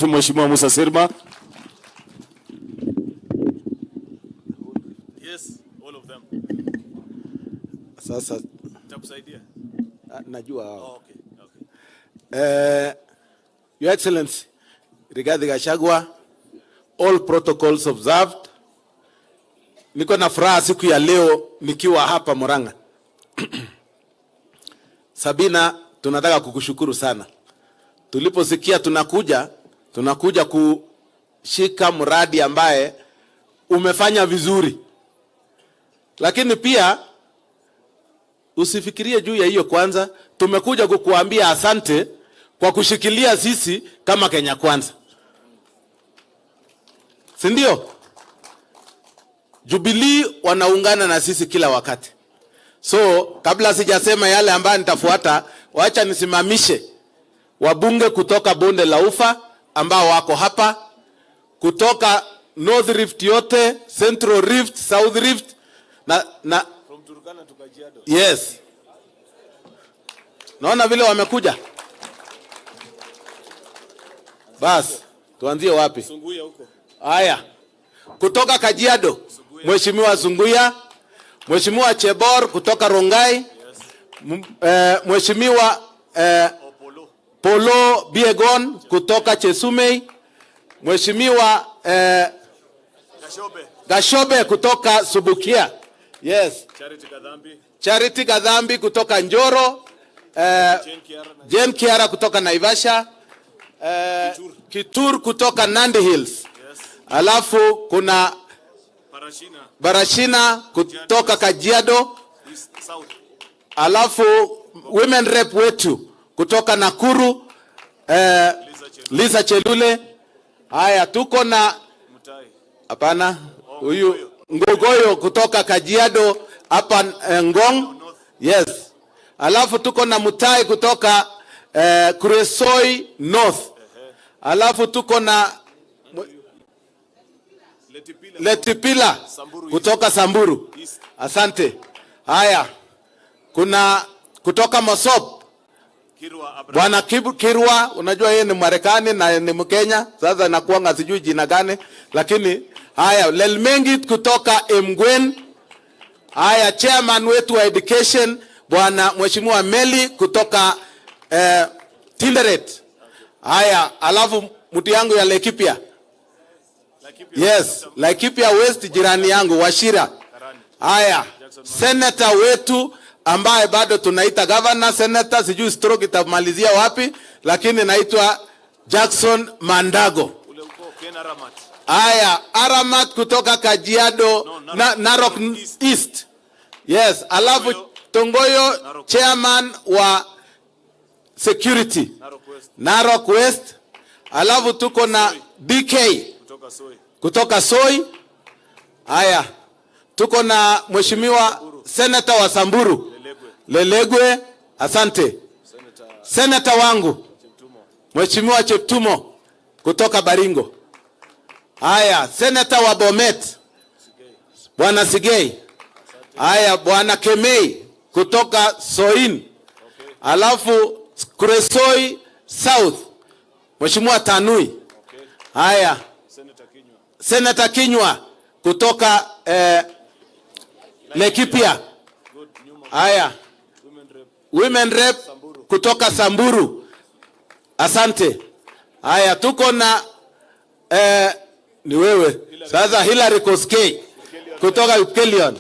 Mheshimiwa Musa Sirma. Yes, all of them. Sasa Takusaidia. najua. Oh, okay. Your Excellency, regarding Gachagua, all protocols observed. Niko na furaha siku ya leo nikiwa hapa Murang'a. Sabina, tunataka kukushukuru sana. Tuliposikia tunakuja kushika mradi ambaye umefanya vizuri. Lakini pia usifikirie juu ya hiyo kwanza, tumekuja kukuambia asante kwa kushikilia sisi kama Kenya Kwanza. Si ndio? Jubilee wanaungana na sisi kila wakati. So, kabla sijasema yale ambayo nitafuata, wacha nisimamishe wabunge kutoka bonde la Ufa ambao wako hapa, kutoka North Rift yote, Central Rift, South Rift na From Turkana to Kajiado. yes. Naona vile wamekuja. Bas, tuanzie wapi? Sunguya huko. Haya. Kutoka Kajiado, Mheshimiwa Sunguya, Mheshimiwa Chebor kutoka Rongai, yes. Mheshimiwa Polo Biegon kutoka Chesumei, Mheshimiwa Gashobe kutoka Subukia. Yes. Charity Kadhambi kutoka Njoro, Jen Kiara kutoka Naivasha, Kitur kutoka Nandi Hills. Yes. Alafu kuna Barashina kutoka Kajiado. Alafu women rep wetu kutoka Nakuru, Lisa Chelule. Haya, tuko na hapana, huyu Ngogoyo kutoka Kajiado hapa Ngong. Yes. Alafu tuko na Mutai kutoka Kuresoi North. Alafu tuko na Letipila kutoka Samburu. Asante. Haya. Kuna kutoka Mosop Bwana Kirwa, unajua yeye ni Marekani na ni Mkenya. Sasa nakuanga sijui jina gani, lakini haya, Lelmengi kutoka Mgwen. Haya, chairman wetu wa education Bwana Mheshimiwa Meli kutoka Tinderet. Haya, alafu mtu yangu ya Laikipia. Yes, Laikipia West, jirani yangu Washira. Haya, senator wetu ambaye bado tunaita governor senator, sijui stroke itamalizia wapi, lakini naitwa Jackson Mandago. Haya, Aramat kutoka Kajiado, Narok East. Yes, alafu Tongoyo chairman wa security Narok West. Alafu tuko na DK kutoka Soi. Haya, tuko na Mheshimiwa senator wa Samburu Lelegwe. Asante. Senator wangu Mheshimiwa Cheptumo kutoka Baringo. Haya, senator wa Bomet Bwana Sigei. Haya, Bwana Kemei kutoka Soin. Alafu Kuresoi South Mheshimiwa Tanui. Haya, Senator Kinywa kutoka Laikipia. Haya, women rep kutoka Samburu. Asante. Haya, tuko na ni wewe sasa, Hillary Koskei kutoka Upkelion.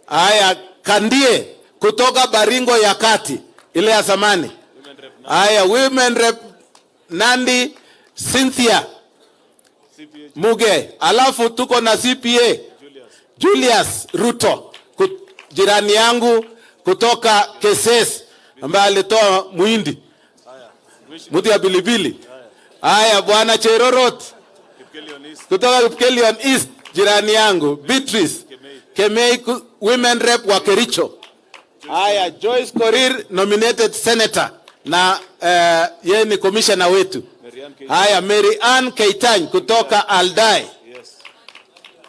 Haya, Kandie kutoka Baringo ya Kati, ile ya zamani. Haya, women rep Nandi Cynthia Muge. Alafu tuko na CPA Julius Ruto, jirani yangu kutoka Keses ambaye alitoa muhindi muti ya bilibili. Haya, Bwana Cherorot kutoka Upkelion East, jirani yangu Beatrice Kemei, women rep wa Kericho. Haya, Joyce Korir nominated senator na yeye ni commissioner wetu. Haya, Mary Ann Keitany kutoka Aldai.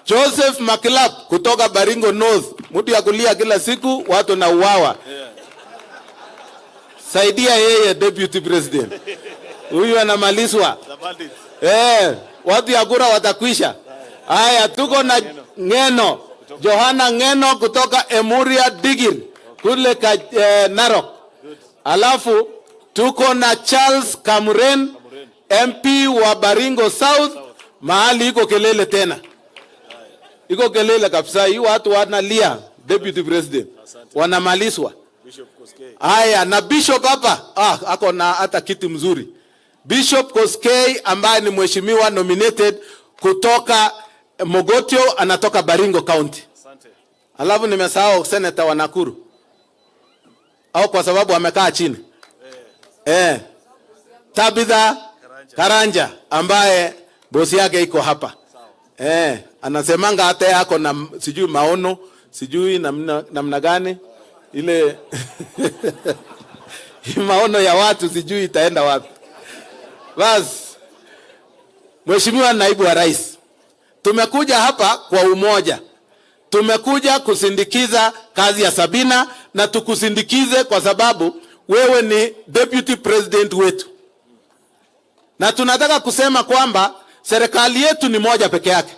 Joseph Makilap kutoka Baringo North, mtu ya kulia kila siku watu na uwawa. Saidia yeye deputy president. Huyu anamalizwa. Watu ya kura watakwisha. Haya, tuko na Ngeno. Johana Ngeno kutoka Emuria Digil kule Narok. Alafu tuko na Charles Kamuren MP wa Baringo South. Mahali iko kelele tena. Iko kelele kabisa. Hii watu wanalia Deputy President. Wanamalizwa. Haya, na Bishop hapa. Ako na hata kiti mzuri. Bishop Koskei ambaye ni mheshimiwa nominated kutoka Mogotio, anatoka Baringo County. Alafu nimesahau Senator wa Nakuru. Au kwa sababu amekaa chini. Tabitha Karanja ambaye bosi yake iko hapa. Anasemanga hata yako na sijui maono, sijui namna gani ile maono ya watu sijui itaenda wapi. Bas, Mheshimiwa Naibu wa Rais, tumekuja hapa kwa umoja. Tumekuja kusindikiza kazi ya Sabina na tukusindikize kwa sababu wewe ni Deputy President wetu. Na tunataka kusema kwamba serikali yetu ni moja peke yake.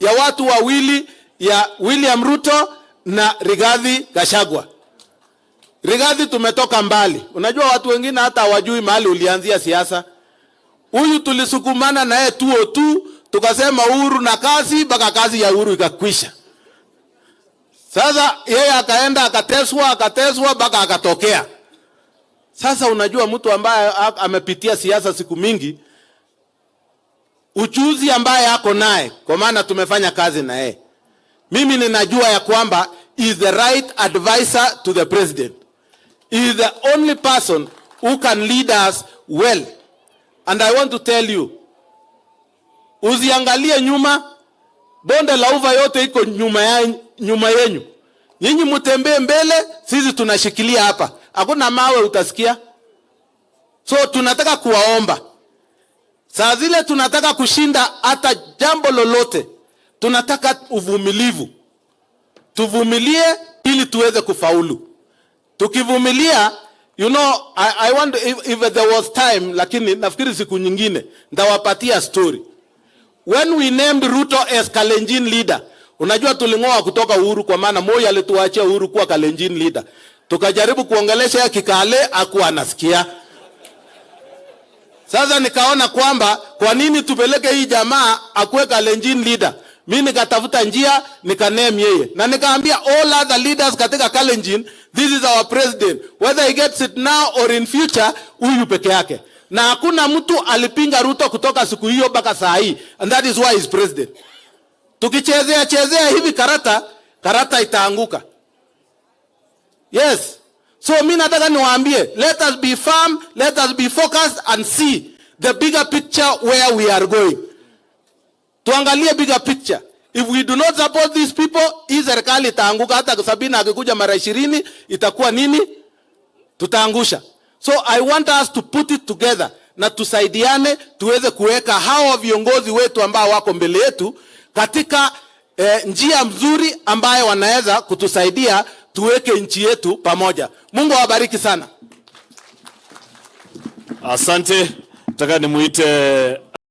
Ya watu wawili, ya William Ruto na Rigathi Gachagua. Rigathi tumetoka mbali. Unajua watu wengine hata hawajui mahali ulianzia siasa. Huyu tulisukumana na yeye 202, tukasema uhuru na kazi, mpaka kazi ya uhuru ikakwisha. Sasa yeye akaenda akateswa mpaka akatokea. Sasa unajua mtu ambaye amepitia siasa siku mingi, ujuzi ambaye ako naye, kwa maana tumefanya kazi na yeye. Mimi ninajua ya kwamba is the right advisor to the president. He is the only person who can lead us well. And I want to tell you, usiangalie nyuma, bonde la ufa yote iko nyuma yenu. Nyinyi mtembee mbele, sisi tunashikilia hapa. Hakuna mawe utasikia. So tunataka kuwaomba. Saa zile tunataka kushinda hata jambo lolote. Tunataka uvumilivu. Tuvumilie ili tuweze kufaulu. Tukivumilia, you know, I wonder if there was time, lakini nafikiri siku nyingine ndawapatia story. When we named Ruto as Kalenjin leader, unajua tulingoa kutoka Uhuru kwa maana MOI alituachia Uhuru kuwa Kalenjin leader. Tukajaribu kuongelesha ya Kikale, hakuwa anasikia. Sasa nikaona kwamba kwa nini tupeleke hii jamaa akuwe Kalenjin leader. Mimi nikatafuta njia, nikaname yeye. Na nikaambia all other leaders katika Kalenjin, this is our president. Whether he gets it now or in future, huyu peke yake. Na hakuna mtu alipinga Ruto kutoka siku hiyo mpaka saa hii. And that is why he is president. Tukichezea hivi karata itaanguka. Yes. So mimi nataka niwaambie, let us be firm, let us be focused and see the bigger picture where we are going. Tuangalie bigger picture. If we do not support these people, hii serikali itaanguka. Hata Sabina akikuja mara 20 itakuwa nini? Tutaangusha. So I want us to put it together na tusaidiane tuweze kuweka hawa viongozi wetu ambao wako mbele yetu katika njia mzuri ambayo wanaweza kutusaidia tuweke nchi yetu pamoja. Mungu awabariki sana. Asante. Nataka nimuite